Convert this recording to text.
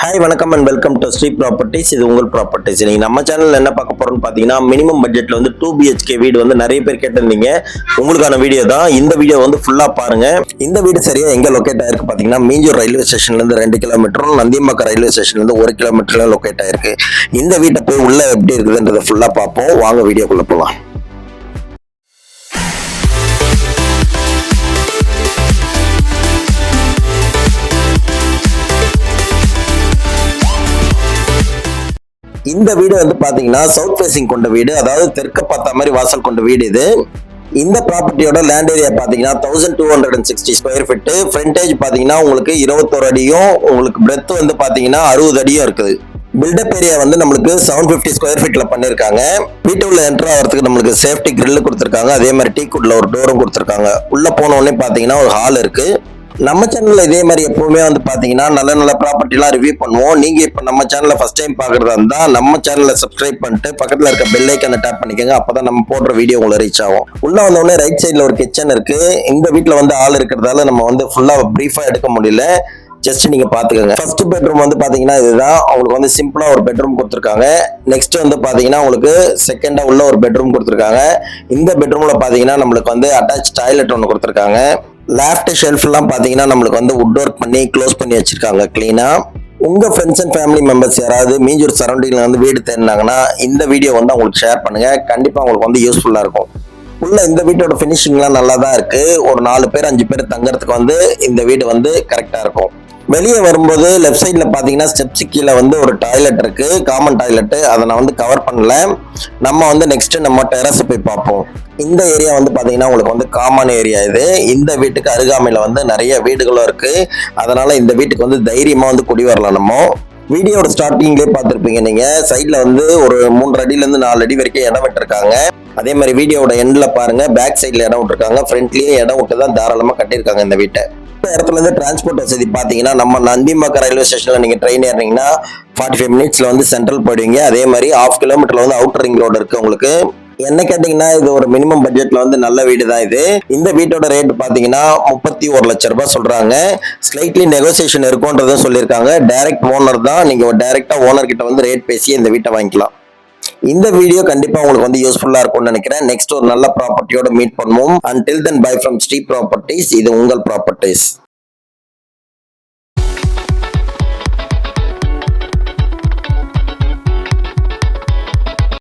Hi வணக்கம் and welcome to Sri properties. இது உங்கள் ப்ராப்பர்ட்டிஸ். நீங்கள் நம்ம சேனலில் என்ன பார்க்க போகிறோம்னு பார்த்தீங்கன்னா, மினிமம் பட்ஜெட்டில் வந்து 2 BHK வீடு வந்து நிறைய பேர் கேட்டிருந்தீங்க. உங்களுக்கான வீடியோ தான் இந்த வீடியோ வந்து ஃபுல்லாக பாருங்கள். இந்த வீடு சரியாக எங்கே லொக்கேட் ஆயிருக்கு பார்த்தீங்கன்னா, மீஞ்சூர் ரயில்வே ஸ்டேஷன்லேருந்து 2 கிலோமீட்டரும், நந்தியம்பாக்கம் ரயில்வே ஸ்டேஷன்லேருந்து 1 கிலோமீட்டரில் லொக்கேட் ஆயிருக்கு. இந்த வீட்டை போய் உள்ளே எப்படி இருக்குதுன்றதை ஃபுல்லாக பார்ப்போம். வாங்க வீடியோக்குள்ளே போகலாம். இந்த வீடு வந்து பாத்தீங்கன்னா சவுத் ஃபேசிங் கொண்ட வீடு, அதாவது தெற்க பார்த்த மாதிரி வாசல் கொண்ட வீடு இது. இந்த ப்ராப்பர்ட்டியோட லேண்ட் ஏரியா பாத்தீங்கன்னா 1260 ஸ்கொயர் ஃபீட். ஃப்ரண்டேஜ் பாத்தீங்கன்னா உங்களுக்கு 21 அடியும், உங்களுக்கு பிரெத் வந்து பாத்தீங்கன்னா 60 அடியும் இருக்குது. பில்டப் ஏரியா வந்து நம்மளுக்கு 750 ஸ்கொயர் ஃபீட்ல பண்ணிருக்காங்க. வீட்டுக்குள்ள என்டர் ஆகிறதுக்கு நம்மளுக்கு சேஃப்டி கிரில் கொடுத்துருக்காங்க. அதே மாதிரி டீ குட்ல ஒரு டோரும் கொடுத்துருக்காங்க. உள்ள போன உடனே பாத்தீங்கன்னா ஒரு ஹால் இருக்கு. நம்ம சேனல்ல இதே மாதிரி எப்பவுமே வந்து பாத்தீங்கன்னா நல்ல நல்ல ப்ராப்பர்ட்டிலாம் ரிவ்யூ பண்ணுவோம். நீங்க இப்ப நம்ம சேனல்ல ஃபர்ஸ்ட் டைம் பாக்குறதா இருந்தா நம்ம சேனலை சப்ஸ்கிரைப் பண்ணிட்டு பக்கத்துல இருக்க பெல் ஐக்கனை டேப் பண்ணிக்கோங்க. அப்பதான் நம்ம போடுற வீடியோ உங்களை ரீச் ஆகும். உள்ள வந்த உடனே ரைட் சைட்ல ஒரு கிச்சன் இருக்கு. இந்த வீட்டுல வந்து ஆள் இருக்கிறதால நம்ம வந்து ஃபுல்லா பிரீஃபா எடுக்க முடியல. ஜஸ்ட் நீங்க பாத்துக்கோங்க. ஃபர்ஸ்ட் பெட்ரூம் வந்து பாத்தீங்கன்னா இதுதான். அவங்களுக்கு வந்து சிம்பிளா ஒரு பெட்ரூம் கொடுத்துருக்காங்க. நெக்ஸ்ட் வந்து பாத்தீங்கன்னா உங்களுக்கு செகண்டா உள்ள ஒரு பெட்ரூம் கொடுத்துருக்காங்க. இந்த பெட்ரூம்ல பாத்தீங்கன்னா நம்மளுக்கு வந்து அட்டாச் டாய்லெட் ஒன்று கொடுத்துருக்காங்க. லெஃப்ட் ஷெல்ஃப் எல்லாம் பாத்தீங்கன்னா நம்மளுக்கு வந்து வுட் ஒர்க் பண்ணி க்ளோஸ் பண்ணி வச்சிருக்காங்க கிளீனா. உங்க ஃப்ரெண்ட்ஸ் அண்ட் ஃபேமிலி மெம்பர்ஸ் யாராவது மீஞ்சூர் சரௌண்டிங்ல வந்து வீடு தேடினாங்கன்னா இந்த வீடியோ வந்து அவங்களுக்கு ஷேர் பண்ணுங்க. கண்டிப்பா உங்களுக்கு வந்து யூஸ்ஃபுல்லா இருக்கும். உள்ள இந்த வீட்டோட ஃபினிஷிங்லாம் நல்லா தான் இருக்கு. ஒரு 4 பேர் 5 பேர் தங்கறதுக்கு வந்து இந்த வீடு வந்து கரெக்டா இருக்கும். வெளியே வரும்போது லெஃப்ட் சைட்ல பாத்தீங்கன்னா ஸ்டெப்ஸ் கீழே வந்து ஒரு டாய்லெட் இருக்கு, காமன் டாய்லெட். அதை நான் வந்து கவர் பண்ணல. நம்ம வந்து நெக்ஸ்ட் நம்ம டெரஸ் போய் பார்ப்போம். இந்த ஏரியா வந்து பாத்தீங்கன்னா உங்களுக்கு வந்து காமன் ஏரியா இது. இந்த வீட்டுக்கு அருகாமையில வந்து நிறைய வீடுகளும் இருக்கு. அதனால இந்த வீட்டுக்கு வந்து தைரியமா வந்து குடி வரலாம். நம்ம வீடியோட ஸ்டார்டிங்லேயே பார்த்துருப்பீங்க நீங்க. சைட்ல வந்து ஒரு 3 அடியில இருந்து 4 அடி வரைக்கும் இடம் விட்டுருக்காங்க. அதே மாதிரி வீடியோட எண்ட்ல பாருங்க, பேக் சைட்ல இடம் விட்டுருக்காங்க. ஃப்ரண்ட்லயே இடம் விட்டு தான் தாராளமா கட்டியிருக்காங்க இந்த வீட்டை. இந்த இடத்துல இருந்து டிரான்ஸ்போர்ட் வசதி பாத்தீங்கன்னா, நம்ம நந்தியம்பாக்கம் ரயில்வே ஸ்டேஷன்ல நீங்க ட்ரெயின் ஏறினீங்கன்னா 45 மினிட்ஸ்ல வந்து சென்ட்ரல் போயிடுவீங்க. அதே மாதிரி 1/2 கிலோமீட்டர்ல வந்து அவுட்டர் ரிங் ரோடு இருக்கு உங்களுக்கு. என்ன கேட்டீங்கன்னா இது ஒரு மினிமம் பட்ஜெட்ல வந்து நல்ல வீடு தான் இது. இந்த வீட்டோட ரேட் பாத்தீங்கன்னா 31 லட்சம் ரூபாய் சொல்றாங்க. ஸ்லைட்லி நெகோசியேஷன் இருக்கும்ன்றதும் சொல்லியிருக்காங்க. டைரக்ட் ஓனர் தான். நீங்க டைரக்டா ஓனர் கிட்ட வந்து ரேட் பேசி இந்த வீட்டை வாங்கிக்கலாம். இந்த வீடியோ கண்டிப்பா உங்களுக்கு வந்து யூஸ்ஃபுல்லா இருக்கும்னு நினைக்கிறேன். நெக்ஸ்ட் ஒரு நல்ல ப்ராப்பர்ட்டியோட மீட் பண்ணுவோம். Until then, bye from Sri properties. இது உங்கள் ப்ராப்பர்ட்டிஸ்.